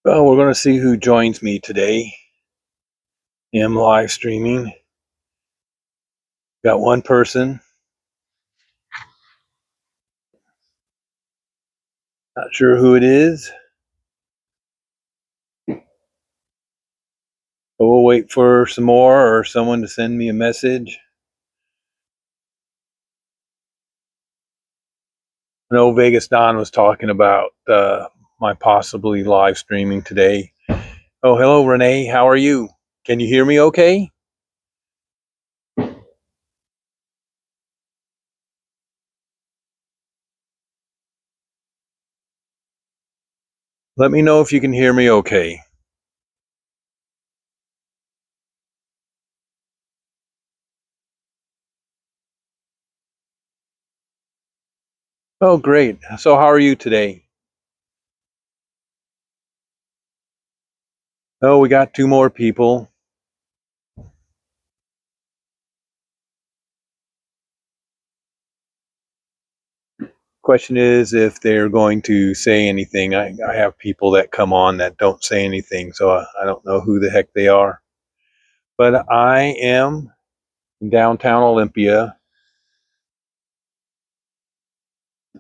Well, we're going to see who joins me today. I'm live streaming. Got one person. Not sure who it is. But we'll wait for some more or someone to send me a message. I know Vegas Don was talking about my possibly live streaming today. Oh, hello, Renee. How are you? Can you hear me okay? Let me know if you can hear me okay. Oh, great. So how are you today? Oh, we got two more people. Question is if they're going to say anything. I have people that come on that don't say anything, so I don't know who the heck they are. But I am in downtown Olympia.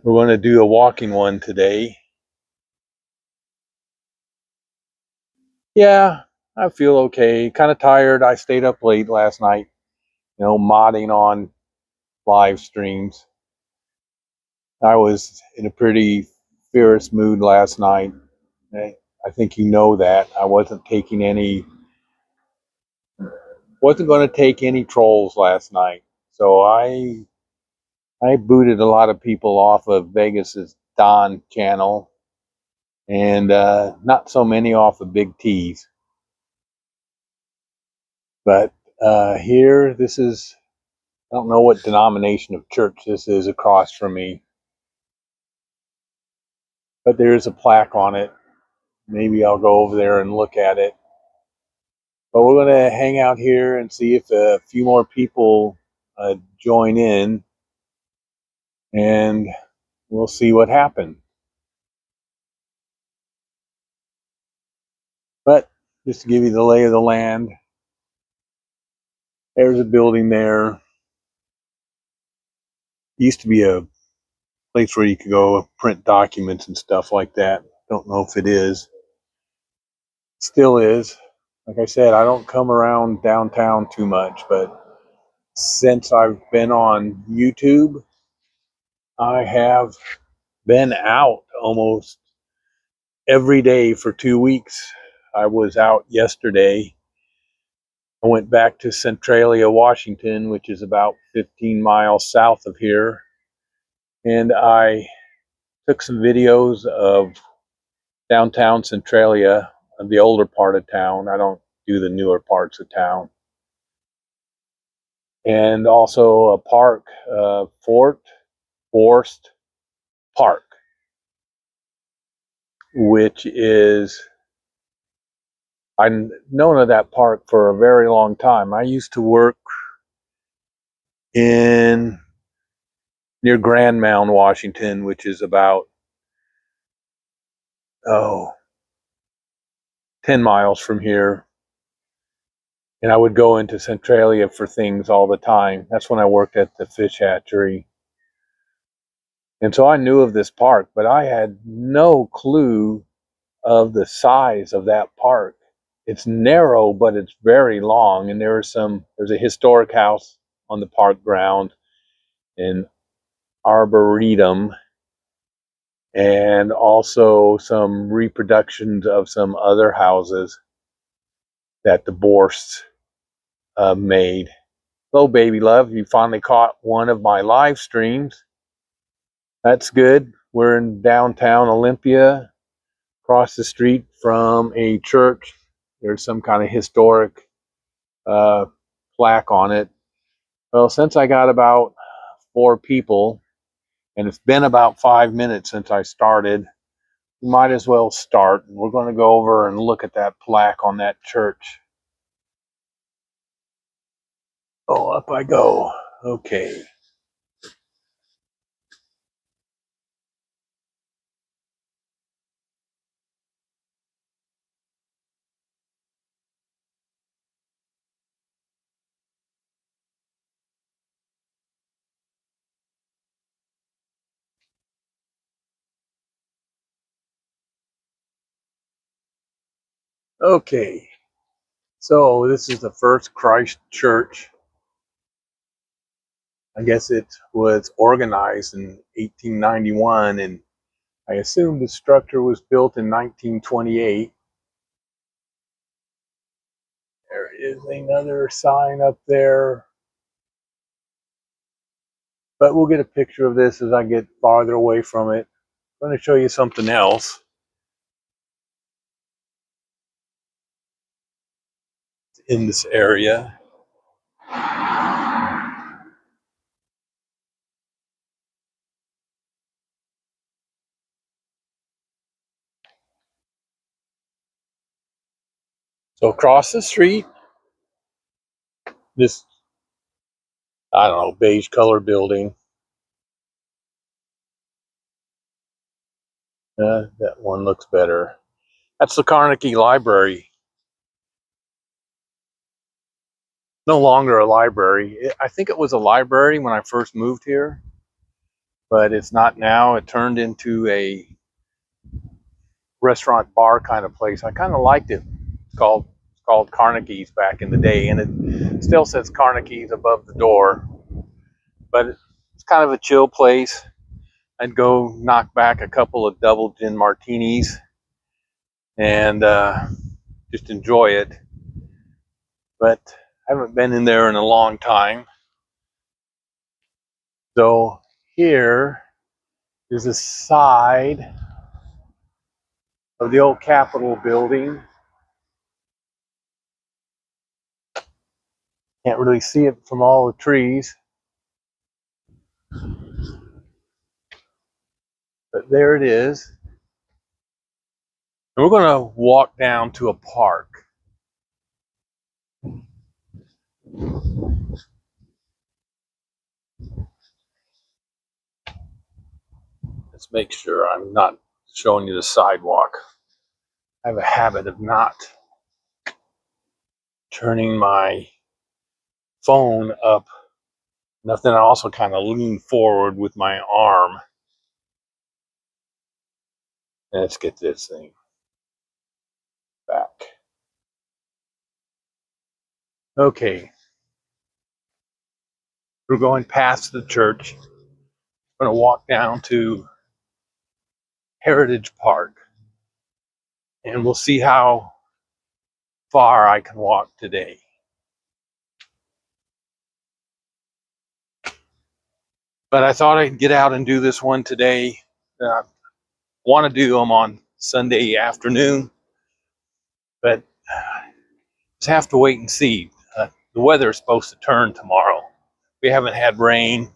We're going to do a walking one today. Yeah, I feel okay. Kind of tired. I stayed up late last night, modding on live streams. I was in a pretty fierce mood last night. I think you know that. I wasn't going to take any trolls last night. So I booted a lot of people off of Vegas's Don channel and not so many off of Big T's. But here, this is, I don't know what denomination of church this is across from me, but there is a plaque on it. Maybe I'll go over there and look at it. But we're going to hang out here and see if a few more people join in, and we'll see what happens. But just to give you the lay of the land, there's a building there. Used to be a place where you could go print documents and stuff like that. Don't know if it is. Still is. Like I said, I don't come around downtown too much, but since I've been on YouTube, I have been out almost every day for 2 weeks. I was out yesterday. I went back to Centralia, Washington, which is about 15 miles south of here, and I took some videos of downtown Centralia, the older part of town. I don't do the newer parts of town. And also a park, Fort Forest Park, which is, I've known of that park for a very long time. I used to work in near Grand Mound, Washington, which is about 10 miles from here. And I would go into Centralia for things all the time. That's when I worked at the fish hatchery. And so I knew of this park, but I had no clue of the size of that park. It's narrow, but it's very long. And there's a historic house on the park ground, an arboretum, and also some reproductions of some other houses that the Borsts made. Hello, baby love. You finally caught one of my live streams. That's good. We're in downtown Olympia, across the street from a church. There's some kind of historic plaque on it. Well, since I got about 4 people, And it's been about 5 minutes since I started. You might as well start. We're going to go over and look at that plaque on that church. Oh, up I go. Okay. Okay. So this is the first Christ church. I guess it was organized in 1891, and I assume the structure was built in 1928. There is another sign up there, but we'll get a picture of this as I get farther away from it. I'm going to show you something else in this area. So across the street, this, I don't know, beige color building. That one looks better. That's the Carnegie Library. No longer a library. I think it was a library when I first moved here, but it's not now. It turned into a restaurant bar kind of place. I kind of liked it. It's called Carnegie's back in the day, and it still says Carnegie's above the door, but it's kind of a chill place. I'd go knock back a couple of double gin martinis and just enjoy it. But I haven't been in there in a long time. So here is the side of the old Capitol building. Can't really see it from all the trees, but there it is. And we're going to walk down to a park. Let's make sure I'm not showing you the sidewalk. I have a habit of not turning my phone up. Nothing. I also kind of lean forward with my arm. Let's get this thing back. Okay. We're going past the church. We're going to walk down to Heritage Park. And we'll see how far I can walk today. But I thought I'd get out and do this one today. I want to do them on Sunday afternoon, but just have to wait and see. The weather is supposed to turn tomorrow. We haven't had rain,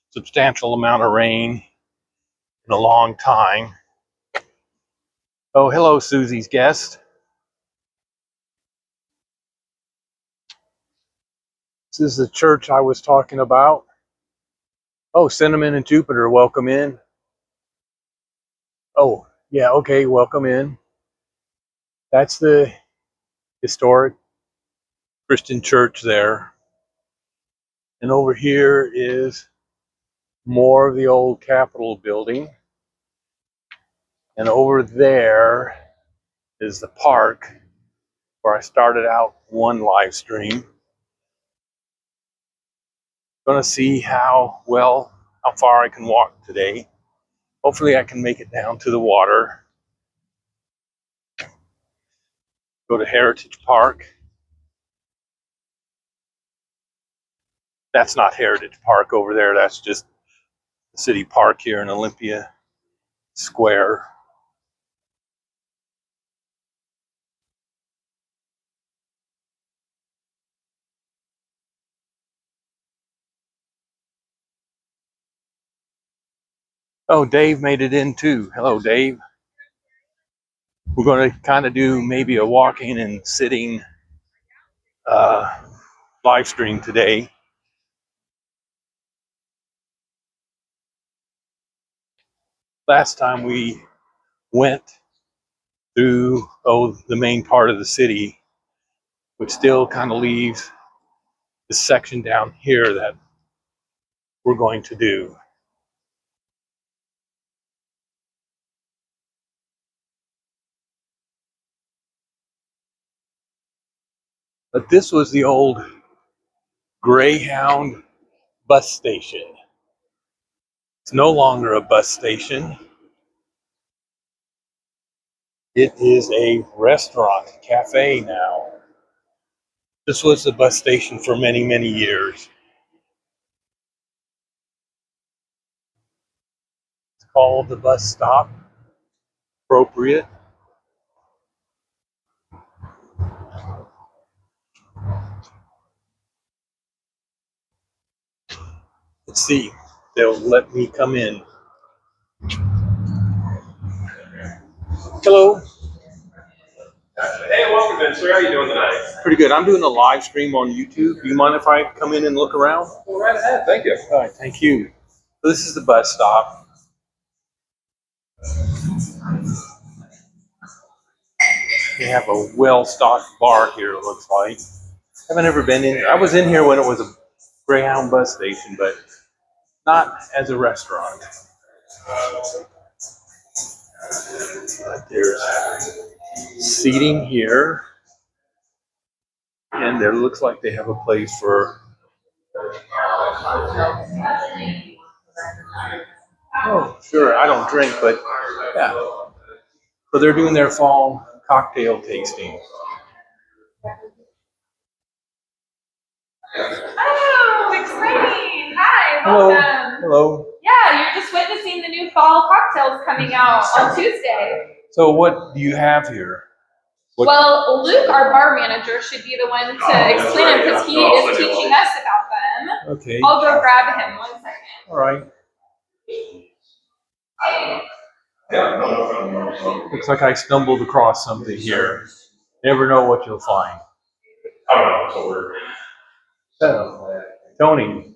substantial amount of rain in a long time. Oh, hello, Susie's guest. This is the church I was talking about. Oh, Cinnamon and Jupiter, welcome in. Oh, yeah, okay, welcome in. That's the historic Christian church there. And over here is more of the old Capitol building. And over there is the park where I started out one live stream. Gonna see how far I can walk today. Hopefully I can make it down to the water. Go to Heritage Park. That's not Heritage Park over there. That's just the city park here in Olympia Square. Oh, Dave made it in too. Hello, Dave. We're going to kind of do maybe a walking and sitting uh, live stream today. Last time we went through the main part of the city, which still kind of leaves this section down here that we're going to do. But this was the old Greyhound bus station. It's no longer a bus station. It is a restaurant, cafe now. This was the bus station for many, many years. It's called the bus stop. Appropriate. Let's see. They'll let me come in. Hello. Hey, welcome, Vince. How are you doing tonight? Pretty good. I'm doing a live stream on YouTube. Do you mind if I come in and look around? Go right ahead. Thank you. All right. Thank you. So this is the bus stop. They have a well-stocked bar here, it looks like. Haven't ever been in here. I was in here when it was a Greyhound bus station, but not as a restaurant. But there's seating here, and there looks like they have a place for. Oh, sure. I don't drink, but yeah. So they're doing their fall cocktail tasting. Oh, exciting! Hi, Hello. welcome. Hello. Yeah, you're just witnessing the new fall cocktails coming out on Tuesday. So what do you have here? What? Well, Luke, our bar manager, should be the one to explain them because he is teaching us about them. Okay. I'll go grab him 1 second. All right. Looks like I stumbled across something here. Never know what you'll find. I don't know. So we're. Tony.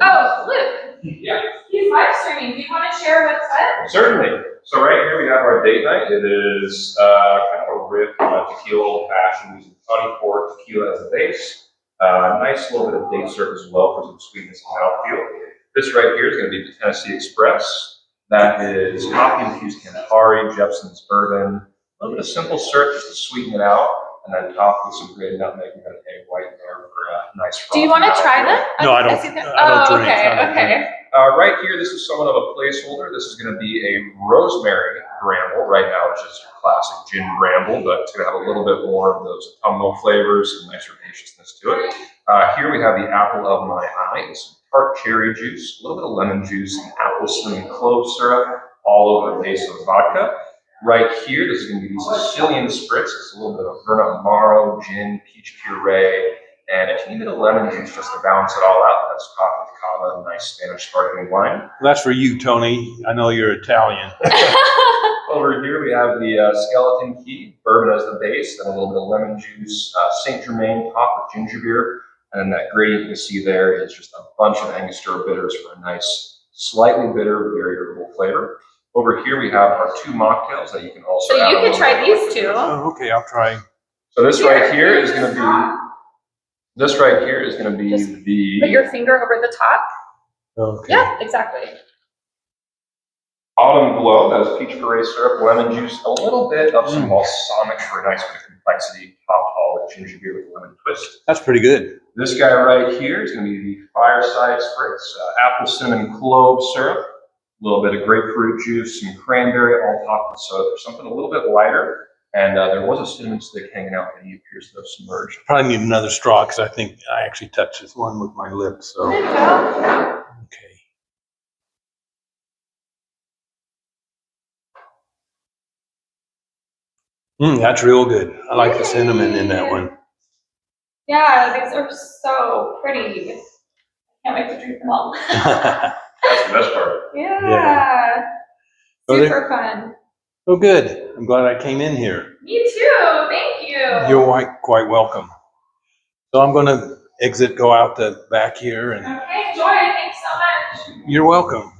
Oh, Luke. Yeah. He's live streaming. Do you want to share what's up? Certainly. So right here we have our date night. It is kind of a riff tequila old fashioned using honey port tequila as a base. Nice little bit of date syrup as well for some sweetness and mouthfeel. This right here is going to be the Tennessee Express. That is coffee infused Campari, Jepson's bourbon, a little bit of simple syrup just to sweeten it out, and then topped with some grated nutmeg and egg white there for a nice froth. Do you want to try them? No, I don't. I don't drink. Okay, I don't okay. drink. Right here, this is somewhat of a placeholder. This is going to be a rosemary bramble right now, which is your classic gin bramble, but it's going to have a little bit more of those autumnal flavors and nice herbaceousness to it. Here we have the apple of my eye, some tart cherry juice, a little bit of lemon juice, and apple cinnamon clove syrup, all over a base of vodka. Right here, this is going to be the Sicilian spritz. It's a little bit of Verna Amaro, gin, peach puree, and a teeny bit of lemon juice just to balance it all out. That's topped with cava, nice Spanish sparkling wine. Well, that's for you, Tony. I know you're Italian. Over here we have the skeleton key, bourbon as the base, then a little bit of lemon juice, Saint Germain topped with ginger beer, and then that gradient you can see there is just a bunch of Angostura bitters for a nice, slightly bitter, very herbal flavor. Over here we have our two mocktails that you can also. So you can try these two. Oh, okay, I'll try. So this right here is going to be. This right here is going to be Just the. Put your finger over the top. Okay. Yeah, exactly. Autumn Glow, that is peach puree syrup, lemon juice, a little bit of some balsamic for a nice bit of complexity, topped all with ginger beer with a lemon twist. That's pretty good. This guy right here is going to be the Fireside Spritz, apple cinnamon clove syrup, a little bit of grapefruit juice, some cranberry, all topped with soda. Something a little bit lighter, and there was a cinnamon stick hanging out, and he appears to have submerged. Probably need another straw because I think I actually touched this one with my lips. So. There you go. Okay. That's real good. I like the cinnamon in that one. Yeah, these are so pretty. Can't wait to drink them all. That's the best part. Yeah. Super fun. Oh, good. I'm glad I came in here. Me too. Thank you. You're quite welcome. So I'm going to exit, go out the back here, and Okay, enjoy it. Thanks so much. you're welcome.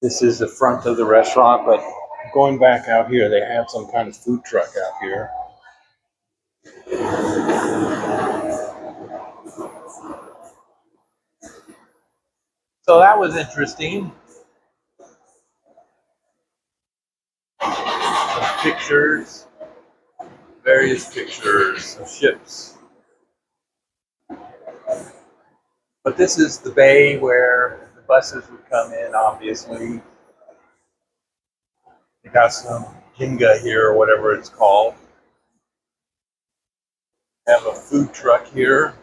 This is the front of the restaurant, but going back out here, they have some kind of food truck out here. So that was interesting. Some pictures, various pictures of ships. But this is the bay where the buses would come in, obviously. They got some Jenga here, or whatever it's called. Have a food truck here,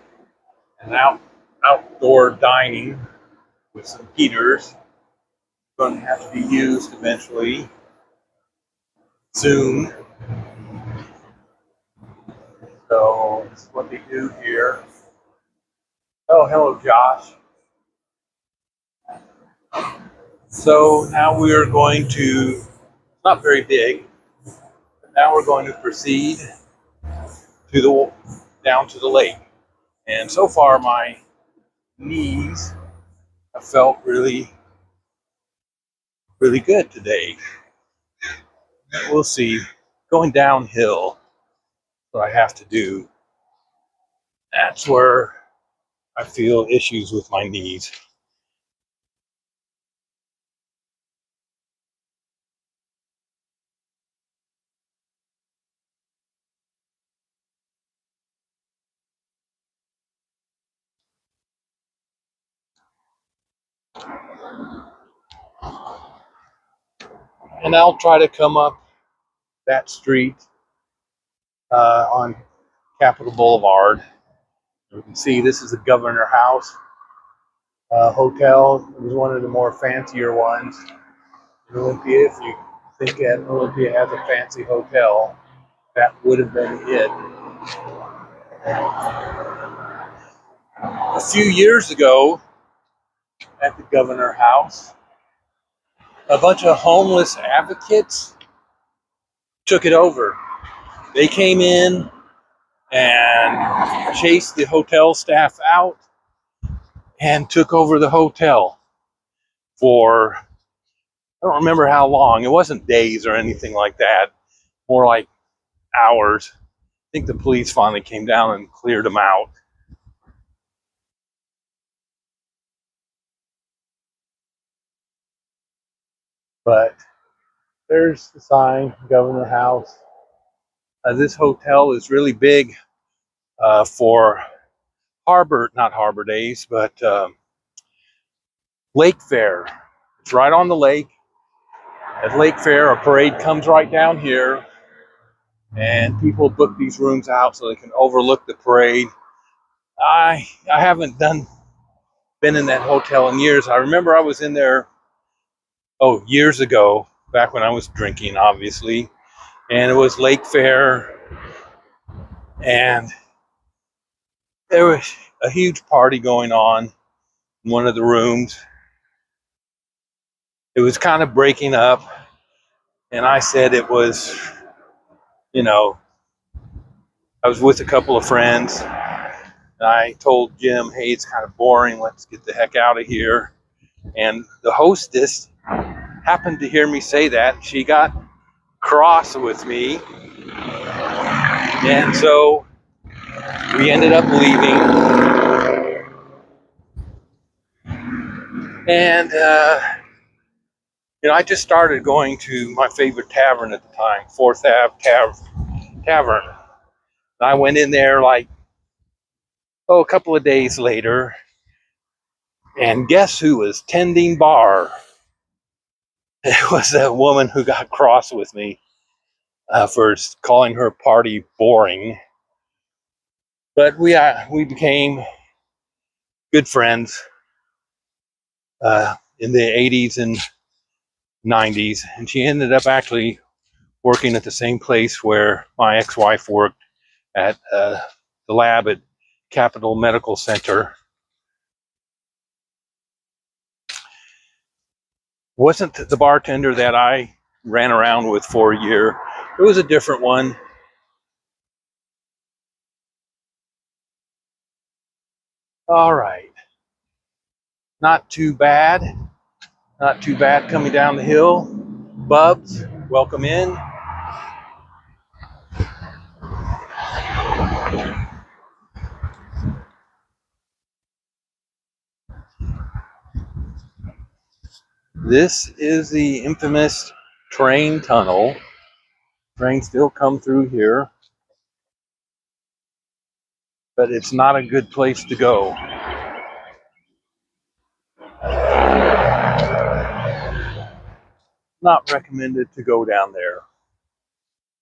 and outdoor dining with some heaters. Going to have to be used eventually, soon. So this is what they do here. Oh, hello, Josh. So now we are going to, not very big, but now we're going to proceed to down to the lake. And so far my knees have felt really, really good today. We'll see. Going downhill, what I have to do, that's where I feel issues with my knees. And I'll try to come up that street on Capitol Boulevard. You can see this is the Governor House hotel. It was one of the more fancier ones in Olympia. If you think that Olympia has a fancy hotel, that would have been it. A few years ago at the Governor House, a bunch of homeless advocates took it over. They came in and chased the hotel staff out and took over the hotel for, I don't remember how long. It wasn't days or anything like that, more like hours. I think the police finally came down and cleared them out. But there's the sign, Governor House. This hotel is really big for not Harbor Days, but Lake Fair. It's right on the lake. At Lake Fair, a parade comes right down here, and people book these rooms out so they can overlook the parade. I haven't been in that hotel in years. I remember I was in there, years ago, back when I was drinking, obviously, and it was Lake Fair, and there was a huge party going on in one of the rooms. It was kind of breaking up, and I said it was, I was with a couple of friends, and I told Jim, hey, it's kind of boring, let's get the heck out of here. And the hostess happened to hear me say that. She got cross with me, and so we ended up leaving. And I just started going to my favorite tavern at the time, Fourth Ave Tavern. And I went in there a couple of days later, and guess who was tending bar? It was a woman who got cross with me for calling her party boring. But we became good friends in the 80s and 90s, and she ended up actually working at the same place where my ex-wife worked at the lab at Capitol Medical Center. Wasn't the bartender that I ran around with for a year. It was a different one. All right. Not too bad. Not too bad coming down the hill. Bubs, welcome in. This is the infamous train tunnel. Trains still come through here, but it's not a good place to go. Not recommended to go down there.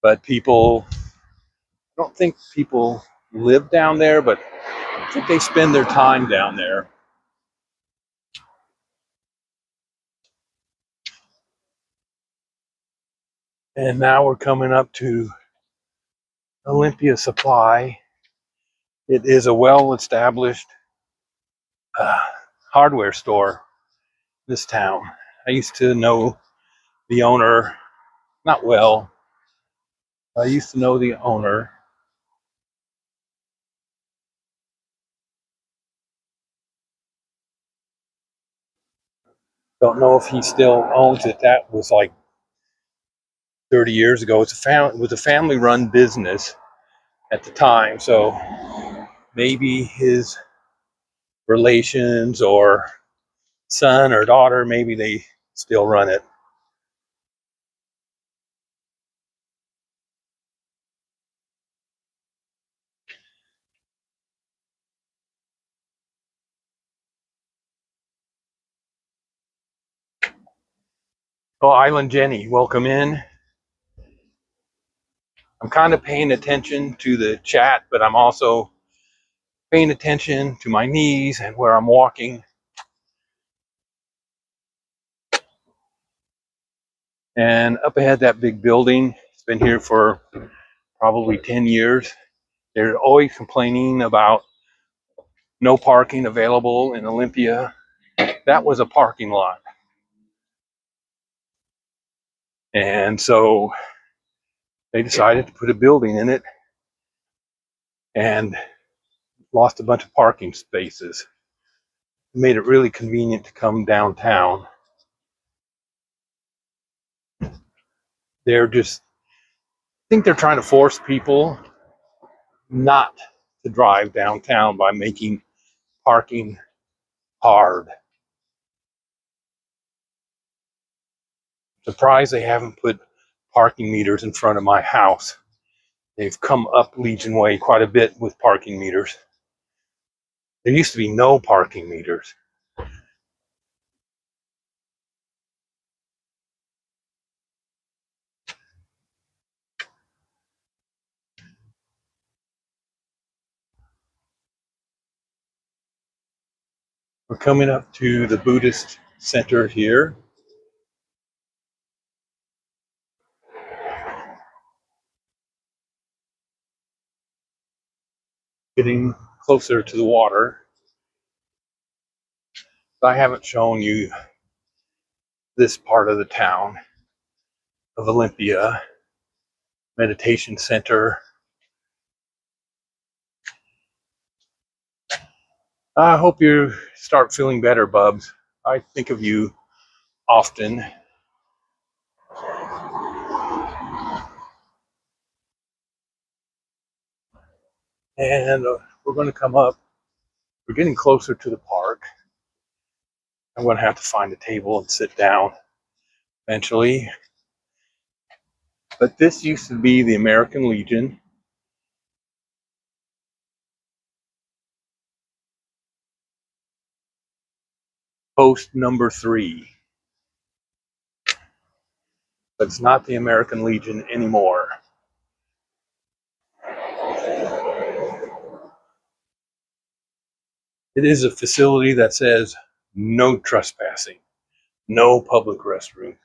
But people, I don't think people live down there, but I think they spend their time down there. And now we're coming up to Olympia Supply. It is a well-established hardware store, this town. I used to know the owner, not well. I used to know the owner. Don't know if he still owns it. That was like 30 years ago. It was a family-run business at the time, so maybe his relations or son or daughter, maybe they still run it. Oh, Island Jenny, welcome in. I'm kind of paying attention to the chat, but I'm also paying attention to my knees and where I'm walking. And up ahead, that big building, it's been here for probably 10 years. They're always complaining about no parking available in Olympia. That was a parking lot. And so they decided to put a building in it and lost a bunch of parking spaces. It made it really convenient to come downtown. I think they're trying to force people not to drive downtown by making parking hard. Surprised they haven't put parking meters in front of my house. They've come up Legion Way quite a bit with parking meters. There used to be no parking meters. We're coming up to the Buddhist center here. Getting closer to the water. I haven't shown you this part of the town of Olympia. Meditation center. I hope you start feeling better, Bubs. I think of you often. And we're going to come up. We're getting closer to the park. I'm going to have to find a table and sit down eventually. But this used to be the American Legion. Post number 3. But it's not the American Legion anymore. It is a facility that says no trespassing, no public restroom.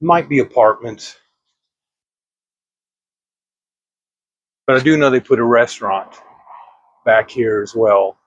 Might be apartments. But I do know they put a restaurant back here as well.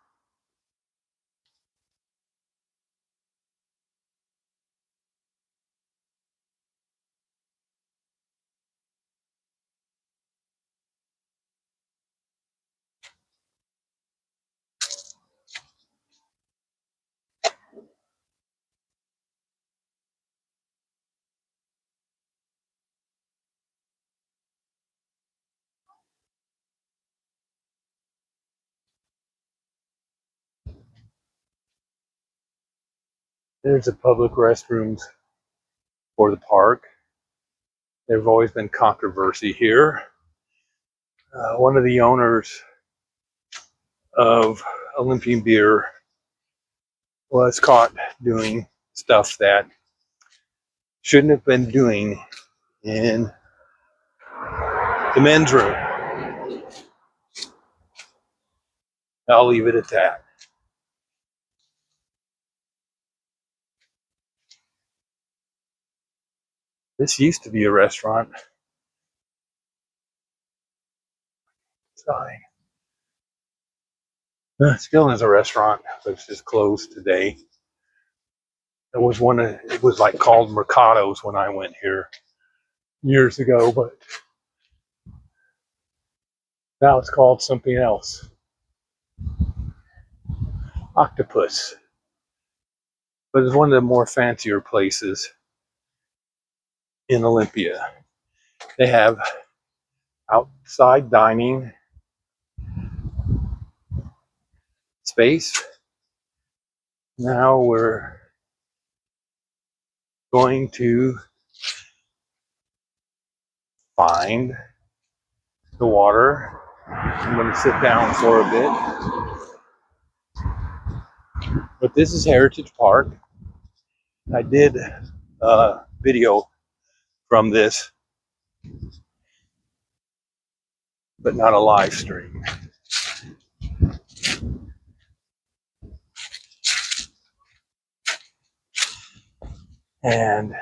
There's the public restrooms for the park. There's always been controversy here. One of the owners of Olympian Beer was caught doing stuff that shouldn't have been doing in the men's room. I'll leave it at that. This used to be a restaurant. Sorry. Still is a restaurant, but it's just closed today. It was like called Mercado's when I went here years ago, but now it's called something else. Octopus. But it's one of the more fancier places in Olympia. They have outside dining space. Now we're going to find the water. I'm going to sit down for a bit. But this is Heritage Park. I did a video from this, but not a live stream. And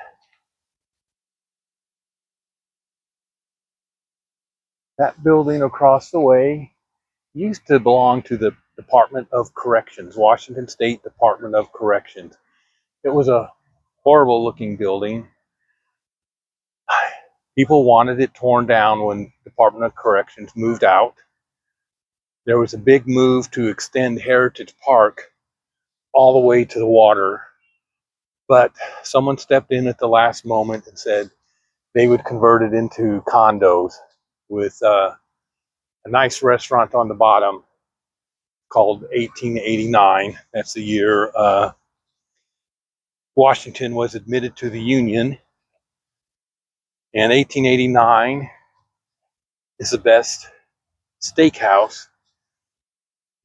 that building across the way used to belong to the Department of Corrections, Washington State Department of Corrections. It was a horrible looking building. People wanted it torn down when Department of Corrections moved out. There was a big move to extend Heritage Park all the way to the water, but someone stepped in at the last moment and said they would convert it into condos with a nice restaurant on the bottom called 1889. That's the year Washington was admitted to the Union. And 1889 is the best steakhouse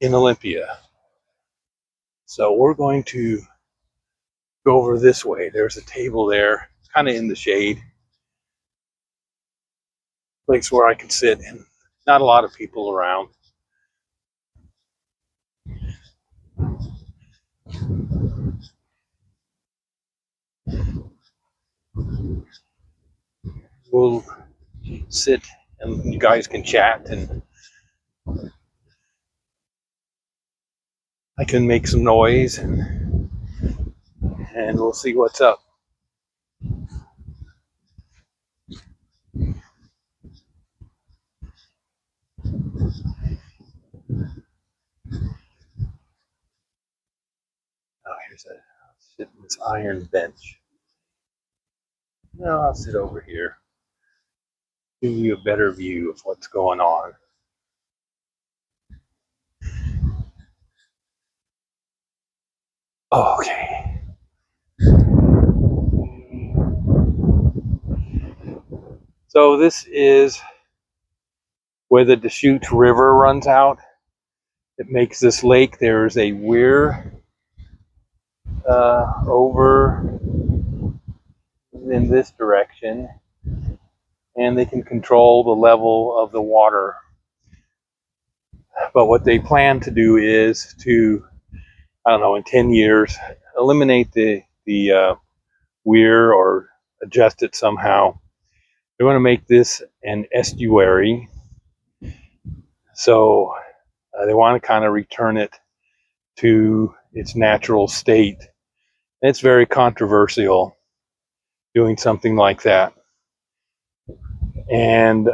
in Olympia. So we're going to go over this way. There's a table there, kind of in the shade. Place where I can sit and not a lot of people around. We'll sit and you guys can chat and I can make some noise and we'll see what's up. Oh, here's a sit in this iron bench. No, I'll sit over here. Give you a better view of what's going on. Okay. So this is where the Deschutes River runs out. It makes this lake. There's a weir over in this direction, and they can control the level of the water. But what they plan to do is to, I don't know, in 10 years, eliminate the weir or adjust it somehow. They want to make this an estuary. So they want to kind of return it to its natural state. And it's very controversial doing something like that. And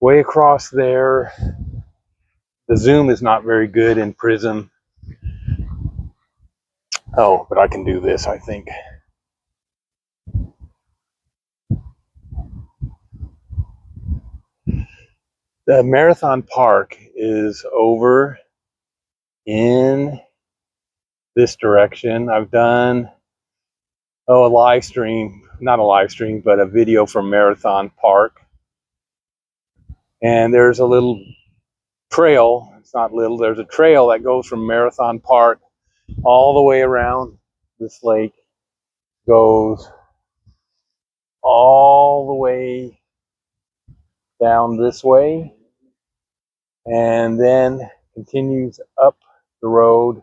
way across there, the zoom is not very good in Prism. Oh, but I can do this, I think. The Marathon Park is over in this direction. I've done a live stream, not a live stream, but a video from Marathon Park. And there's a little trail, it's not little, there's a trail that goes from Marathon Park all the way around this lake, goes all the way down this way, and then continues up the road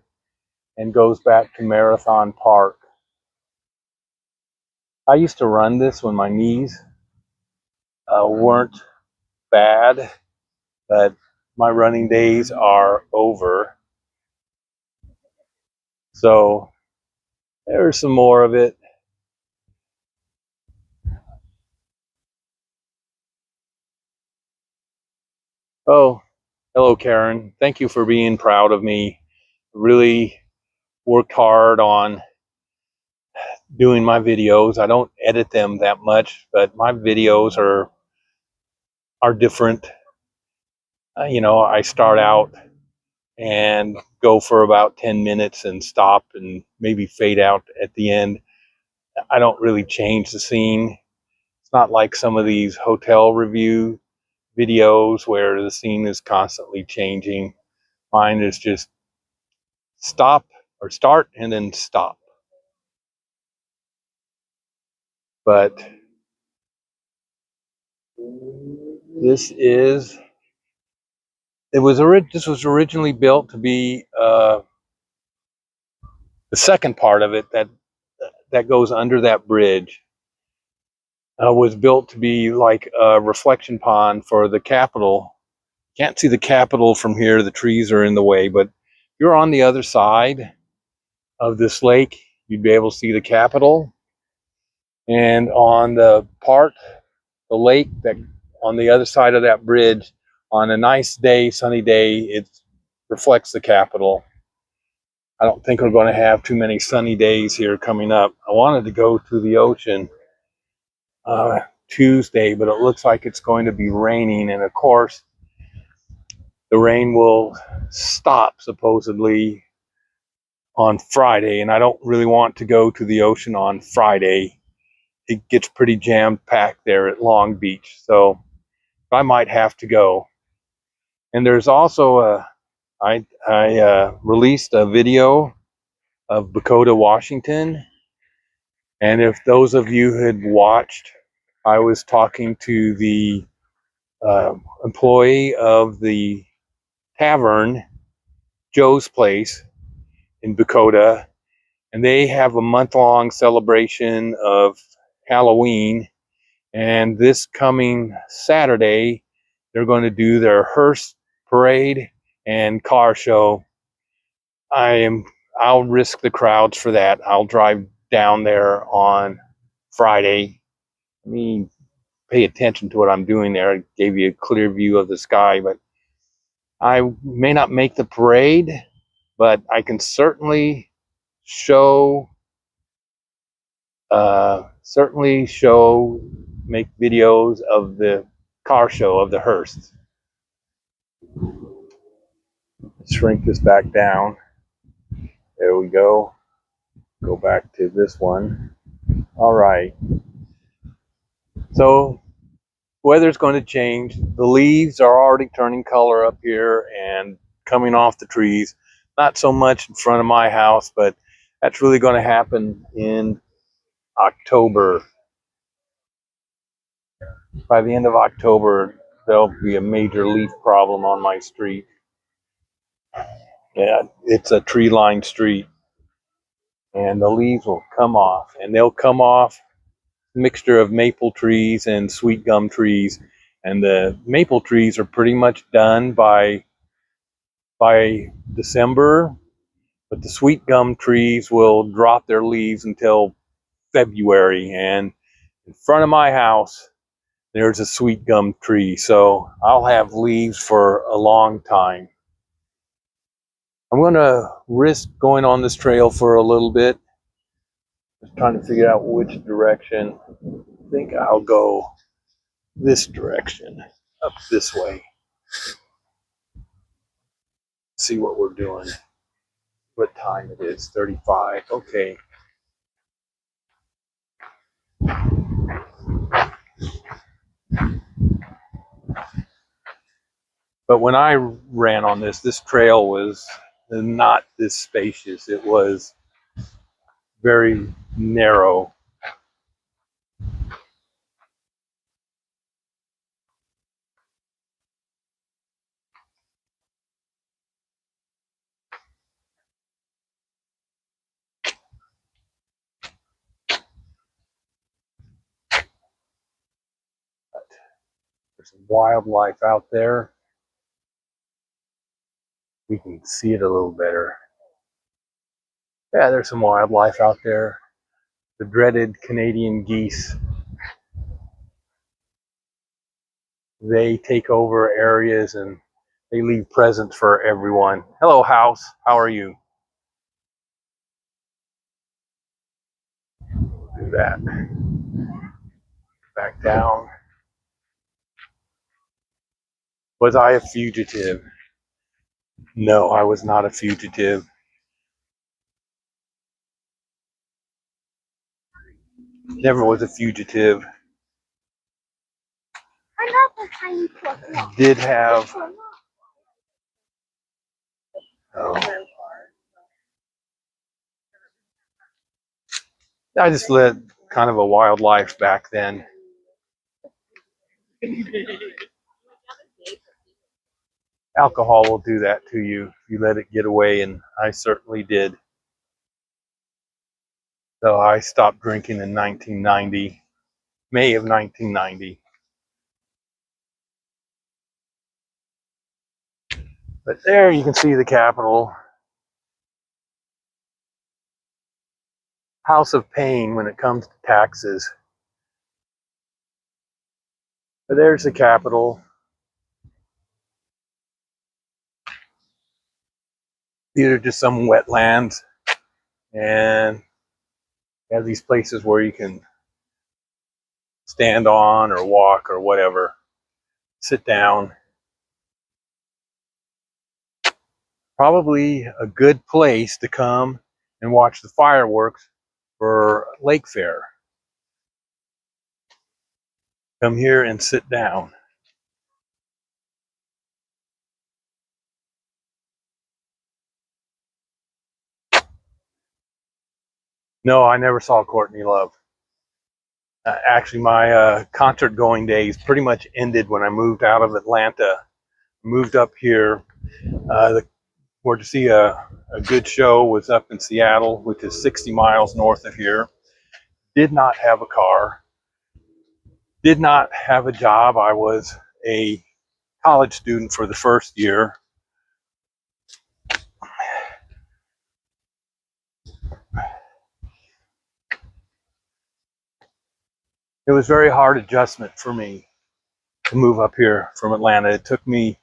and goes back to Marathon Park. I used to run this when my knees weren't bad, but my running days are over. So there's some more of it. Oh, hello, Karen. Thank you for being proud of me. Really worked hard on doing my videos. I don't edit them that much, but my videos are different. You know, I start out and go for about 10 minutes and stop and maybe fade out at the end. I don't really change the scene. It's not like some of these hotel review videos where the scene is constantly changing. Mine is just stop or start and then stop. But this was originally built to be the second part of it that goes under that bridge. Was built to be like a reflection pond for the Capitol. Can't see the Capitol from here, the trees are in the way, but if you're on the other side of this lake, you'd be able to see the Capitol. And on the lake that on the other side of that bridge, on a nice day, sunny day, it reflects the Capitol. I don't think we're going to have too many sunny days here coming up. I wanted to go to the ocean Tuesday, but it looks like it's going to be raining, and of course the rain will stop supposedly on Friday, and I don't really want to go to the ocean on Friday. It gets pretty jammed packed there at Long Beach, so I might have to go. And there's also I released a video of Bacota, Washington, and if those of you had watched, I was talking to the employee of the tavern, Joe's Place in Bacota, and they have a month-long celebration of Halloween. And this coming Saturday, they're going to do their hearse parade and car show. I'll risk the crowds for that. I'll drive down there on Friday. I mean, pay attention to what I'm doing there. I gave you a clear view of the sky, but I may not make the parade, but I can certainly show, make videos of the car show of the hearse. Let's shrink this back down. There we go. Go back to this one. All right. So weather's going to change. The leaves are already turning color up here and coming off the trees. Not so much in front of my house, but that's really going to happen in October. By the end of October, there'll be a major leaf problem on my street. Yeah, it's a tree-lined street, and the leaves will come off, and they'll come off mixture of maple trees and sweet gum trees, and the maple trees are pretty much done by December, but the sweet gum trees will drop their leaves until February. And in front of my house there's a sweet gum tree, so I'll have leaves for a long time. I'm going to risk going on this trail for a little bit. Just trying to figure out which direction. I think I'll go this direction, up this way. See what we're doing. what time it is. 35. Okay. But when I ran on this trail was not this spacious. It was very narrow. There's some wildlife out there. We can see it a little better. Yeah, there's some wildlife out there. The dreaded Canadian geese. They take over areas and they leave presents for everyone. Hello, house. How are you? Do that. Back down. Was I a fugitive? No, I was not a fugitive. Never was a fugitive. Did have. Oh, I just led kind of a wild life back then. Alcohol will do that to you if you let it get away, and I certainly did. So I stopped drinking in 1990, May of 1990. But there you can see the Capitol. House of pain when it comes to taxes. But there's the Capitol. These are just some wetlands, and you have these places where you can stand on or walk or whatever, sit down. Probably a good place to come and watch the fireworks for Lake Fair. Come here and sit down. No, I never saw Courtney Love. Actually, my concert going days pretty much ended when I moved out of Atlanta, moved up here. Where to see a good show was up in Seattle, which is 60 miles north of here. Did not have a car. Did not have a job. I was a college student for the first year. It was very hard adjustment for me to move up here from Atlanta. It took me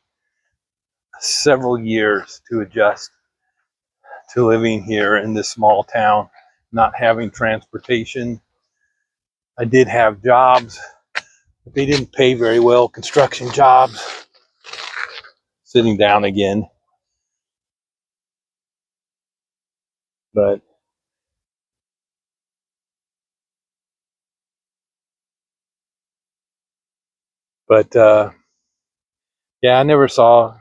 several years to adjust to living here in this small town, not having transportation. I did have jobs, but they didn't pay very well, construction jobs. Sitting down again. But yeah, I never saw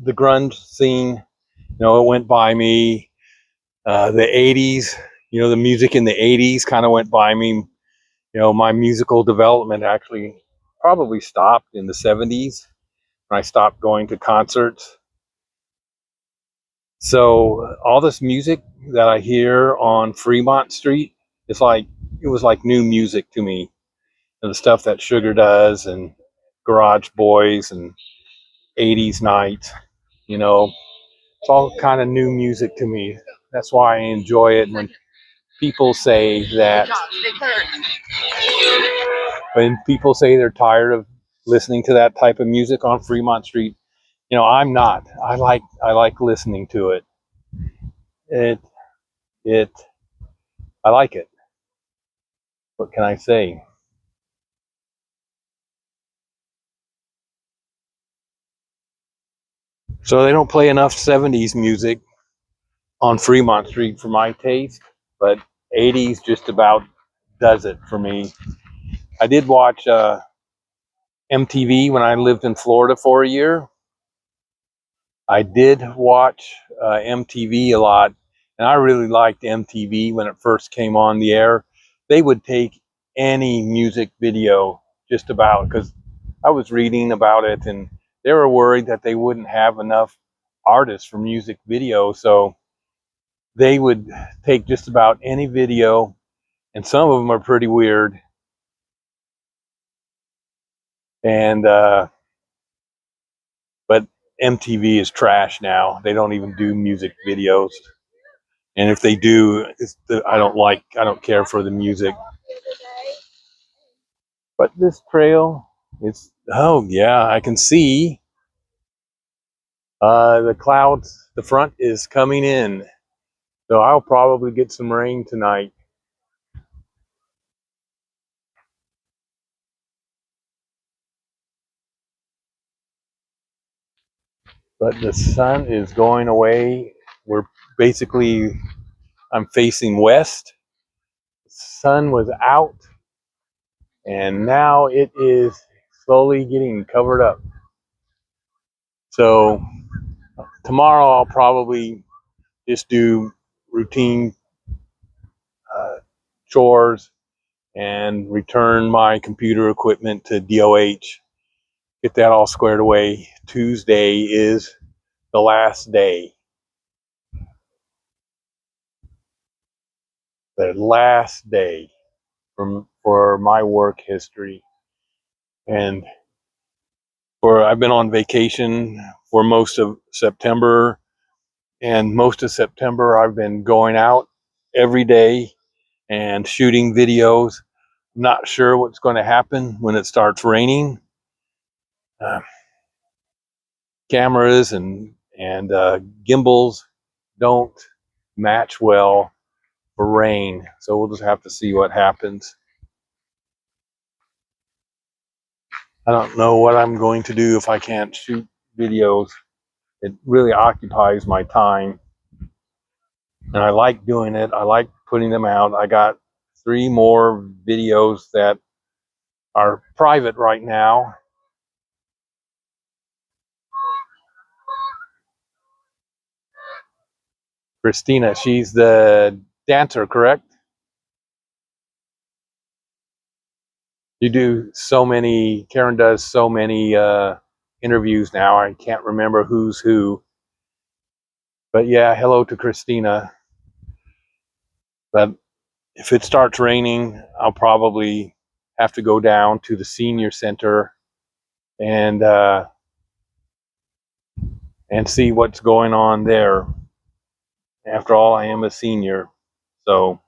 the grunge scene. You know, it went by me. The 80s, you know, the music in the 80s kind of went by me. You know, my musical development actually probably stopped in the 70s when I stopped going to concerts. So all this music that I hear on Fremont Street, it's like, it was like new music to me. And the stuff that Sugar does and Garage Boys and 80s Night, you know, it's all kind of new music to me. That's why I enjoy it. People say that when people say they're tired of listening to that type of music on Fremont Street, you know, I'm not. I like listening to it. I like it. What can I say? So they don't play enough 70s music. on Fremont Street for my taste, but 80s just about does it for me. I did watch MTV when I lived in Florida for a year. I did watch MTV a lot, and I really liked MTV when it first came on the air. They would take any music video just about, because I was reading about it, and they were worried that they wouldn't have enough artists for music video, so they would take just about any video, and some of them are pretty weird. And but MTV is trash now. They don't even do music videos. And if they do, I don't care for the music. But this trail, oh yeah, I can see the clouds. The front is coming in. So I'll probably get some rain tonight. But the sun is going away. I'm facing west. The sun was out, and now it is slowly getting covered up. So tomorrow I'll probably just do routine chores and return my computer equipment to DOH. Get that all squared away. Tuesday is the last day. The last day for my work history. And I've been on vacation for most of September, and most of September I've been going out every day and shooting videos. I'm not sure what's going to happen when it starts raining. Cameras and gimbals don't match well for rain, so we'll just have to see what happens. I don't know what I'm going to do if I can't shoot videos. It really occupies my time, and I like doing it. I like putting them out. I got 3 more videos that are private right now. Christina, she's the dancer, correct? Karen does so many interviews now, I can't remember who's who. But yeah, hello to Christina. But if it starts raining, I'll probably have to go down to the senior center and see what's going on there. After all, I am a senior, so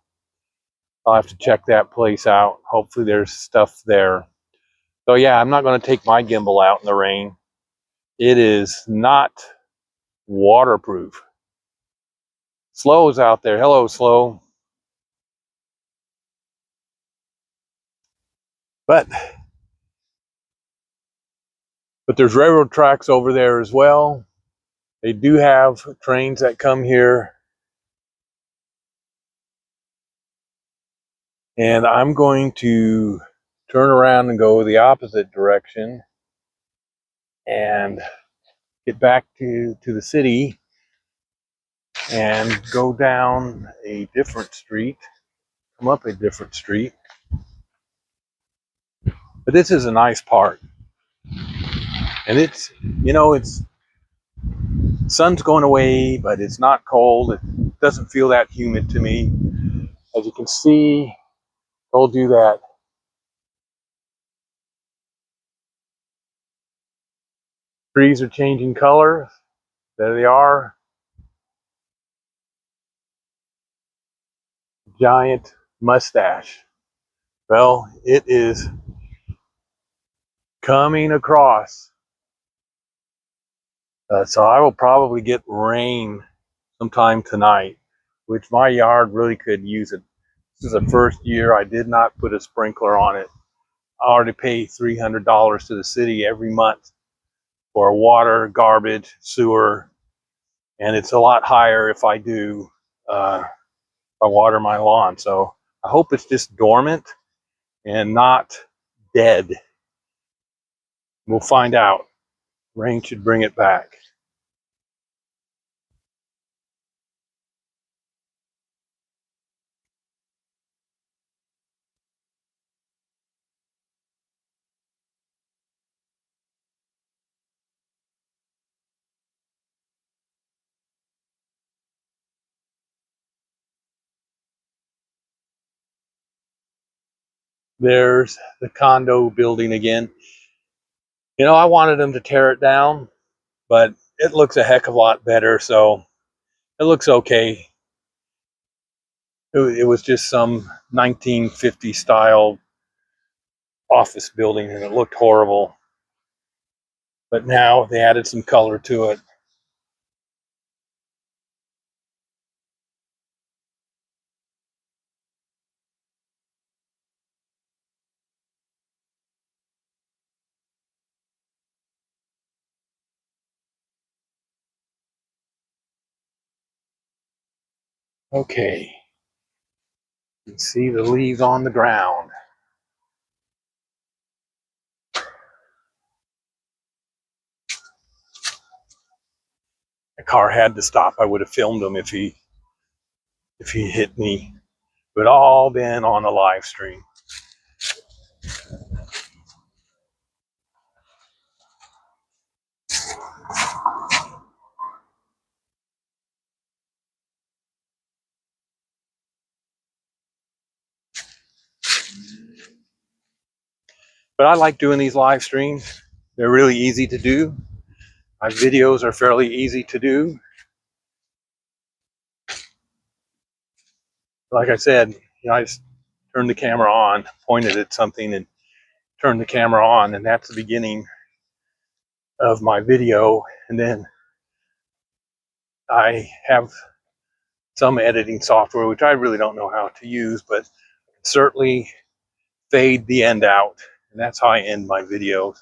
I'll have to check that place out. Hopefully there's stuff there. So yeah, I'm not going to take my gimbal out in the rain. It is not waterproof. Slow's out there. Hello, Slow. But there's railroad tracks over there as well. They do have trains that come here. And I'm going to turn around and go the opposite direction and get back to the city and go down a different street, come up a different street. But this is a nice park. And it's sun's going away, but it's not cold. It doesn't feel that humid to me. As you can see, told you that trees are changing color. There they are. Giant mustache. Well, it is coming across. So I will probably get rain sometime tonight, which my yard really could use it. This is the first year I did not put a sprinkler on it. I already pay $300 to the city every month for water, garbage, sewer, and it's a lot higher if I water my lawn. So I hope it's just dormant and not dead. We'll find out. Rain should bring it back. There's the condo building again. You know, I wanted them to tear it down, but it looks a heck of a lot better, so it looks okay. It was just some 1950 style office building, and it looked horrible. But now they added some color to it. Okay, you can see the leaves on the ground. The car had to stop. I would have filmed him if he hit me. It would all been on a live stream. But I like doing these live streams. They're really easy to do. My videos are fairly easy to do. Like I said, I just turned the camera on, pointed at something, and turned the camera on, and that's the beginning of my video. And then I have some editing software, which I really don't know how to use, but certainly fade the end out. And that's how I end my videos.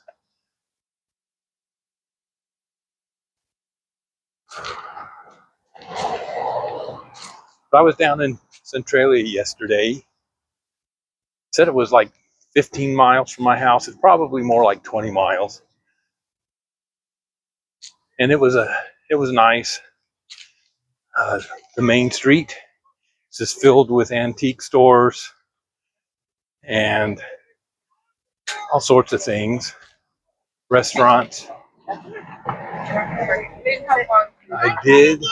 I was down in Centralia yesterday. Said it was like 15 miles from my house. It's probably more like 20 miles. And it was nice. The main street is just filled with antique stores and all sorts of things. Restaurants. I did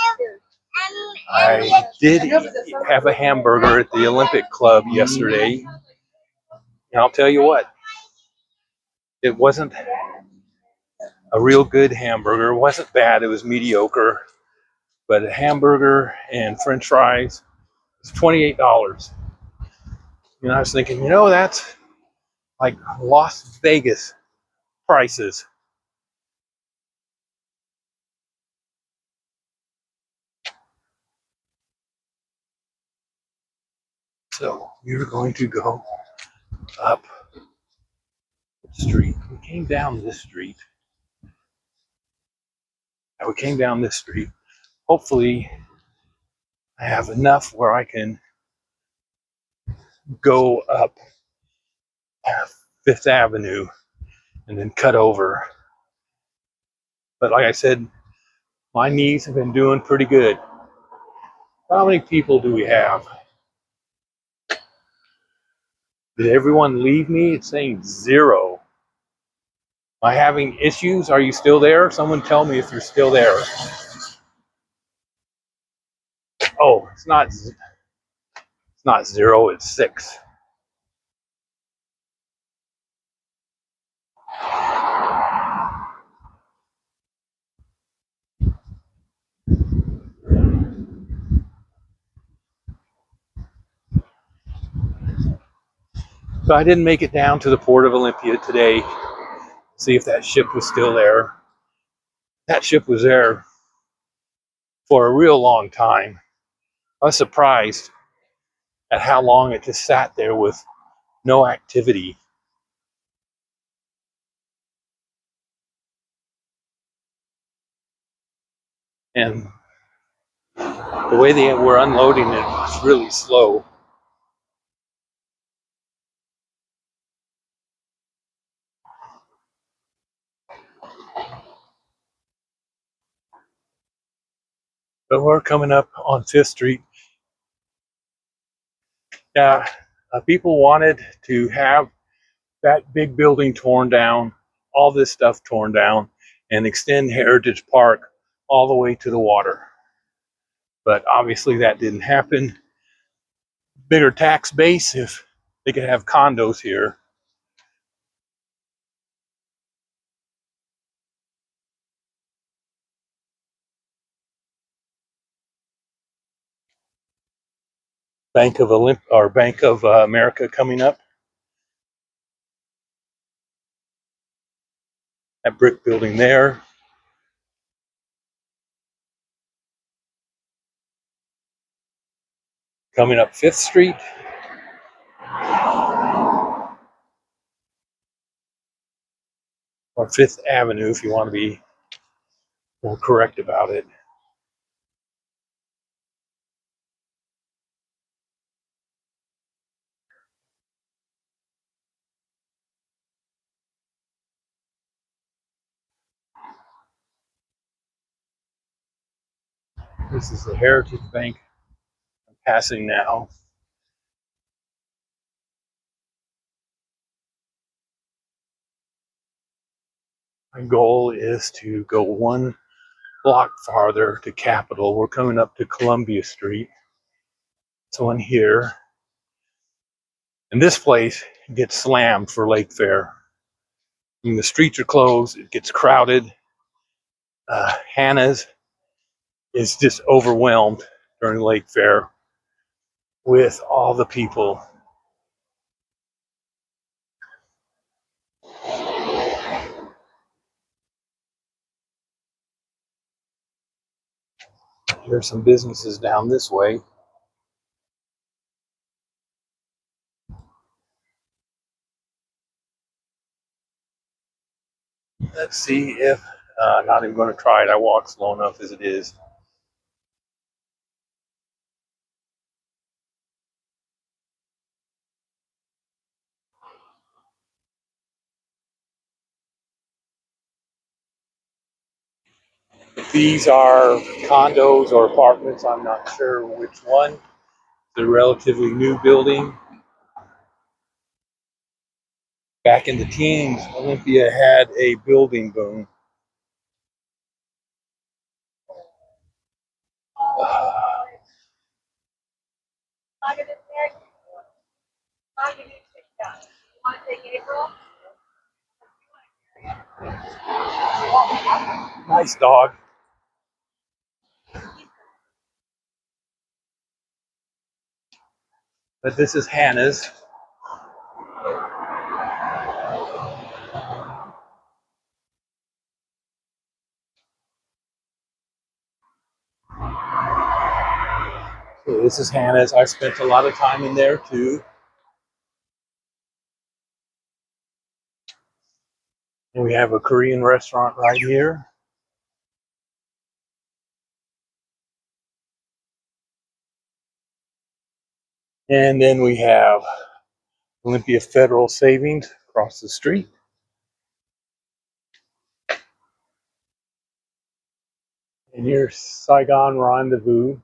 have a hamburger at the Olympic Club yesterday. And I'll tell you what, it wasn't a real good hamburger. It wasn't bad, it was mediocre. But a hamburger and french fries was $28. And I was thinking, that's like Las Vegas prices. So we're going to go up the street. We came down this street. And we came down this street. Hopefully, I have enough where I can go up Fifth Avenue and then cut over. But like I said, my knees have been doing pretty good. How many people do we have? Did everyone leave me? It's saying 0. Am I having issues? Are you still there? Someone tell me if you're still there. Oh, it's not 0, it's 6. So I didn't make it down to the Port of Olympia today. See if that ship was still there. That ship was there for a real long time. I was surprised at how long it just sat there with no activity. And The way they were unloading it was really slow. But we're coming up on 5th Street. Yeah, people wanted to have that big building torn down, all this stuff torn down, and extend Heritage Park all the way to the water. But obviously that didn't happen. Bigger tax base if they could have condos here. Bank of America coming up. That brick building there. Coming up 5th Street. Or 5th Avenue if you want to be more correct about it. This is the Heritage Bank I'm passing now. My goal is to go one block farther to Capitol. We're coming up to Columbia Street. This one here. And this place gets slammed for Lake Fair. I mean, the streets are closed, it gets crowded. Hannah's is just overwhelmed during Lake Fair with all the people. There's some businesses down this way. Let's see if, not even going to try it. I walk slow enough as it is. These are condos or apartments. I'm not sure which one. It's a relatively new building. Back in the teens, Olympia had a building boom. Nice dog. But this is Hannah's. So this is Hannah's. I spent a lot of time in there too. And we have a Korean restaurant right here. And then we have Olympia Federal Savings across the street. And here's Saigon Rendezvous.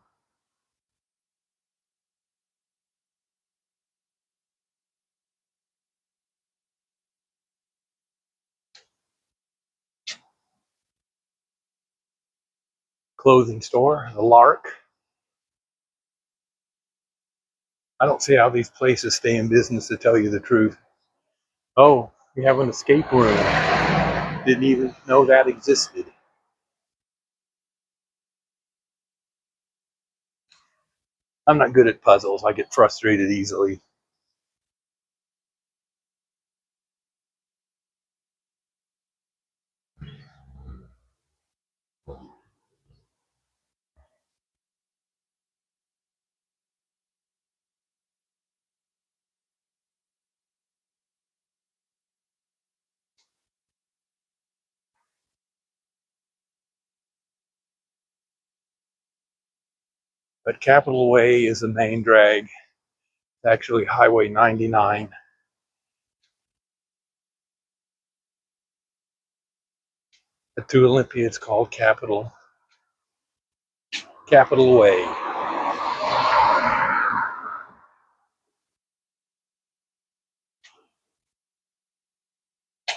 Clothing store, the Lark. I don't see how these places stay in business, to tell you the truth. Oh, we have an escape room. Didn't even know that existed. I'm not good at puzzles. I get frustrated easily. But Capitol Way is the main drag. It's actually Highway 99. But through Olympia, it's called Capitol Way.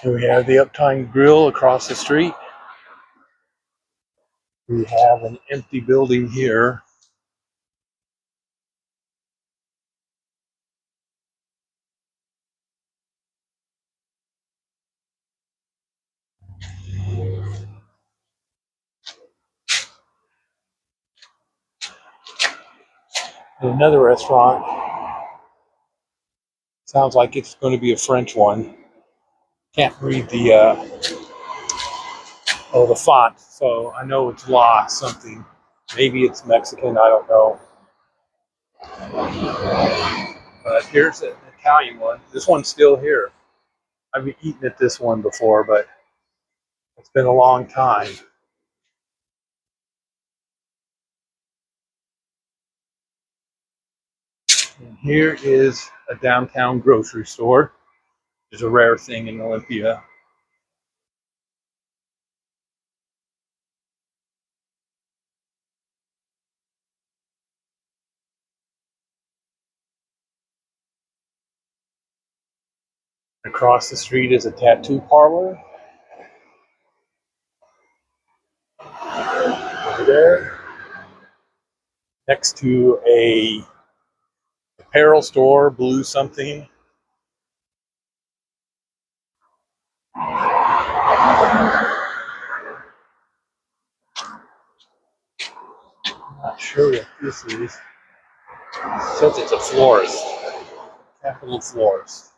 And we have the Uptime Grill across the street. We have an empty building here. Another restaurant. Sounds like it's going to be a French one. Can't read the font, so I know it's La something. Maybe it's Mexican, I don't know. But here's an Italian one. This one's still here. I've eaten at this one before, but it's been a long time. And here is a downtown grocery store. Which is a rare thing in Olympia. Across the street is a tattoo parlor. Over there. Next to a apparel store, blue something. Not sure what this is. It says it's a florist. Capitol Florist.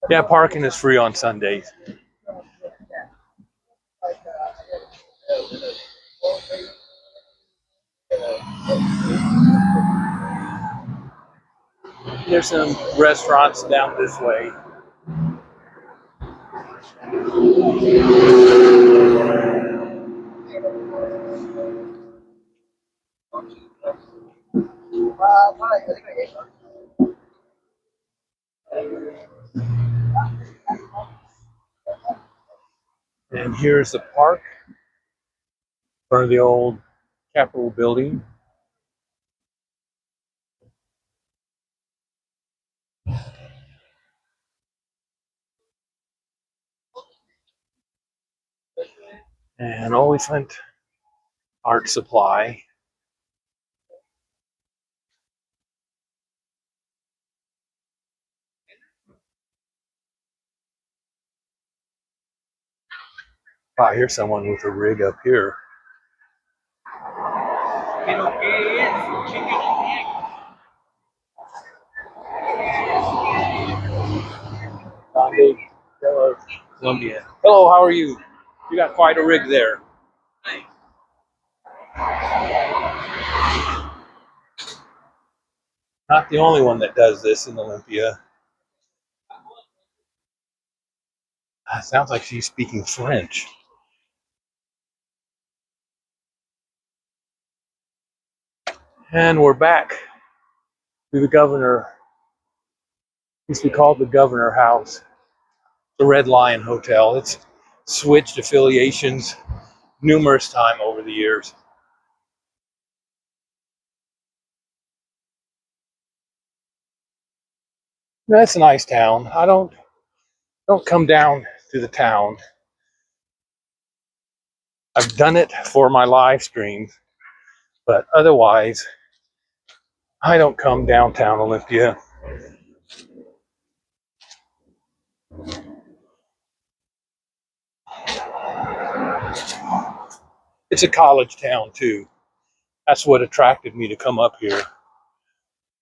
Yeah, parking is free on Sundays. There's some restaurants down this way. And here's the park in front of the old Capitol building. And Oliphant Art Supply. Wow, here's someone with a rig up here. Hello, Columbia. Hello, how are you? You got quite a rig there. Not the only one that does this in Olympia. Sounds like she's speaking French. And we're back to the Governor. Used to be called the Governor House, the Red Lion Hotel. It's switched affiliations numerous times over the years. That's a nice town. I don't come down to the town. I've done it for my live streams, but otherwise, I don't come downtown Olympia. It's a college town too. That's what attracted me to come up here.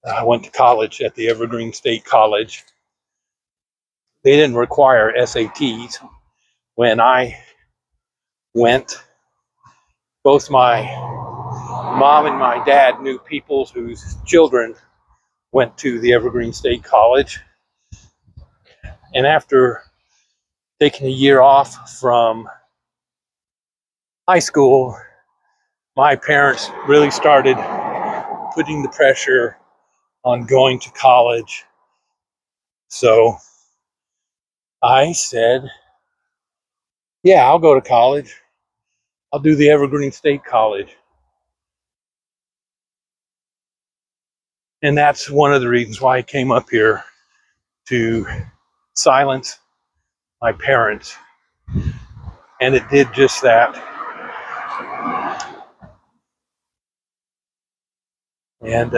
I went to college at the Evergreen State College, they didn't require SATs when I went. Both my mom and my dad knew people whose children went to the Evergreen State College. And after taking a year off from high school, my parents really started putting the pressure on going to college. So I said, yeah, I'll go to college. I'll do the Evergreen State College. And that's one of the reasons why I came up here, to silence my parents. And it did just that. And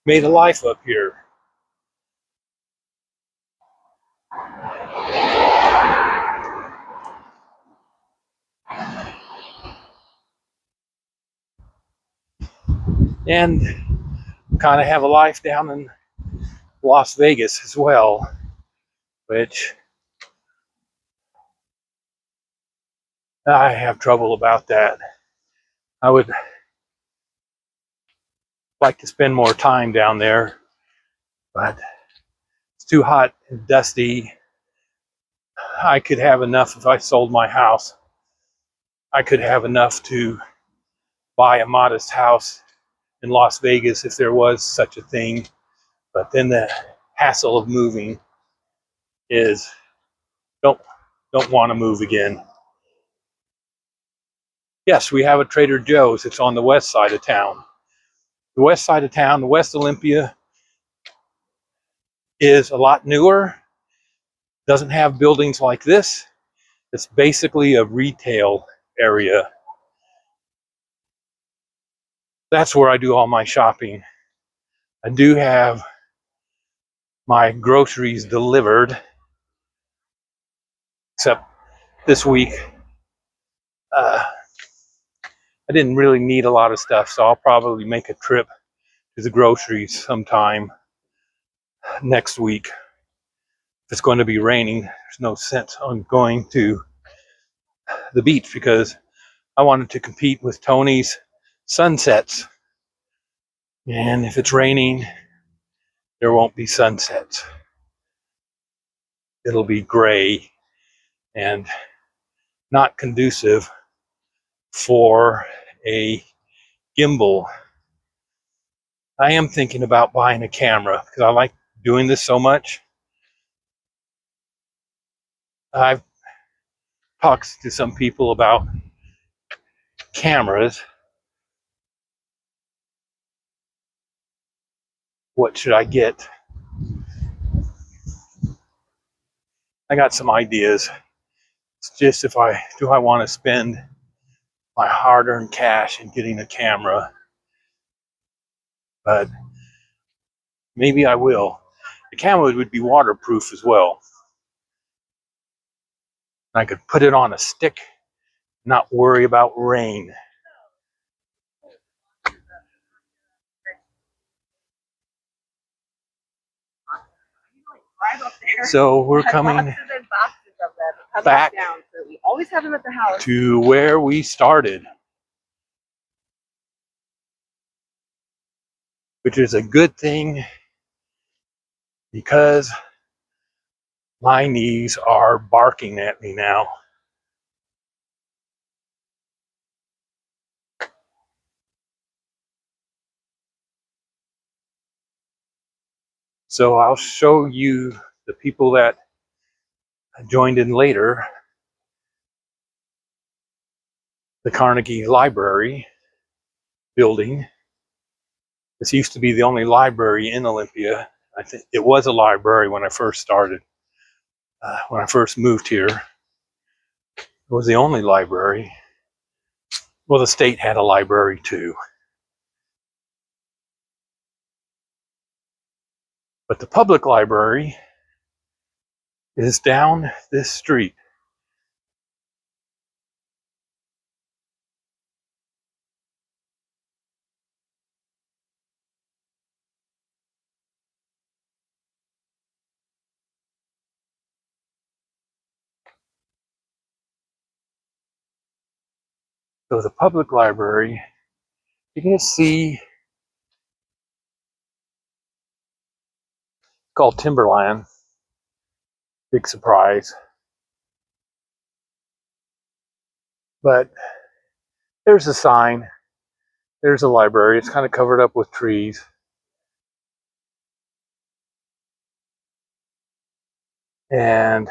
made a life up here. And kind of have a life down in Las Vegas as well, which I have trouble about that. I would like to spend more time down there, but it's too hot and dusty. I could have enough if I sold my house. I could have enough to buy a modest house in Las Vegas if there was such a thing. But then the hassle of moving is, don't want to move again. Yes, we have a Trader Joe's. It's on the west side of town. The west side of town, the West Olympia, is a lot newer. Doesn't have buildings like this. It's basically a retail area. That's where I do all my shopping. I do have my groceries delivered, except this week I didn't really need a lot of stuff, so I'll probably make a trip to the groceries sometime next week. If it's going to be raining, there's no sense on going to the beach because I wanted to compete with Tony's sunsets. And if it's raining, there won't be sunsets. It'll be gray and not conducive for a gimbal. I am thinking about buying a camera because I like doing this so much. I've talked to some people about cameras. What should I get? I got some ideas. It's just if I want to spend my hard-earned cash in getting a camera, but maybe I will. The camera would be waterproof as well. I could put it on a stick, not worry about rain. So we're coming back to where we started, which is a good thing because my knees are barking at me now. So I'll show you the people that joined in later. The Carnegie Library building. This used to be the only library in Olympia. I think it was a library when I first started. When I first moved here, it was the only library. Well, the state had a library too. But the public library is down this street. So the public library, you can see, called Timberland. Big surprise. But there's a sign. There's a library. It's kind of covered up with trees. And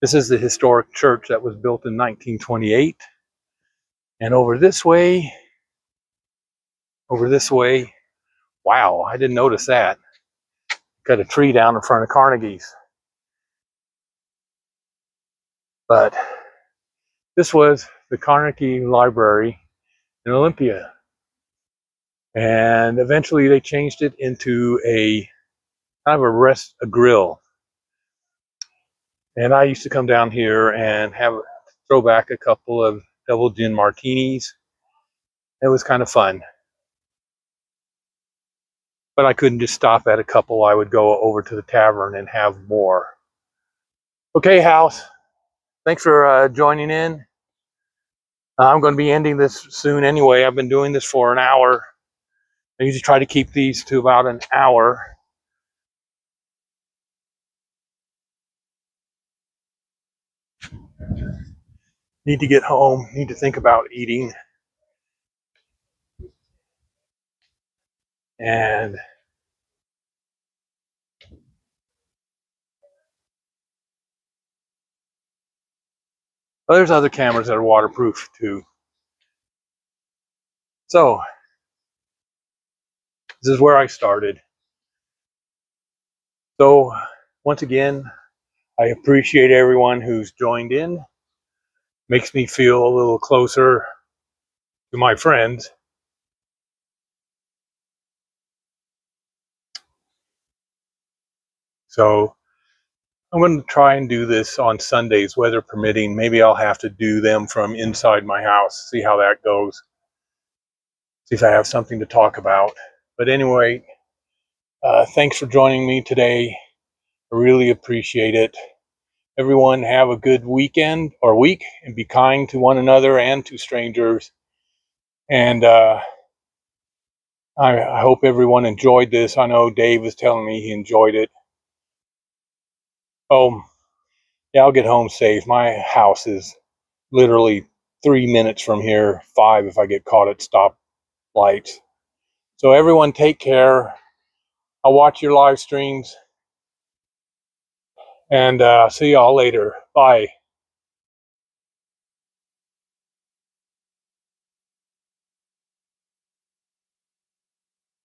this is the historic church that was built in 1928. And over this way, wow, I didn't notice that. Got a tree down in front of Carnegie's. But this was the Carnegie Library in Olympia. And eventually they changed it into a kind of a grill. And I used to come down here and throw back a couple of double gin martinis. It was kind of fun. But I couldn't just stop at a couple. I would go over to the tavern and have more. Okay, house. Thanks for joining in. I'm going to be ending this soon anyway. I've been doing this for an hour. I usually try to keep these to about an hour. Need to get home. Need to think about eating. And well, there's other cameras that are waterproof too. So this is where I started. So once again, I appreciate everyone who's joined in. Makes me feel a little closer to my friends. So I'm going to try and do this on Sundays, weather permitting. Maybe I'll have to do them from inside my house, see how that goes. See if I have something to talk about. But anyway, thanks for joining me today. I really appreciate it. Everyone have a good weekend or week, and be kind to one another and to strangers. And I hope everyone enjoyed this. I know Dave was telling me he enjoyed it. Oh, yeah, I'll get home safe. My house is literally 3 minutes from here, 5 if I get caught at stop lights. So everyone take care. I'll watch your live streams, and see y'all later. Bye.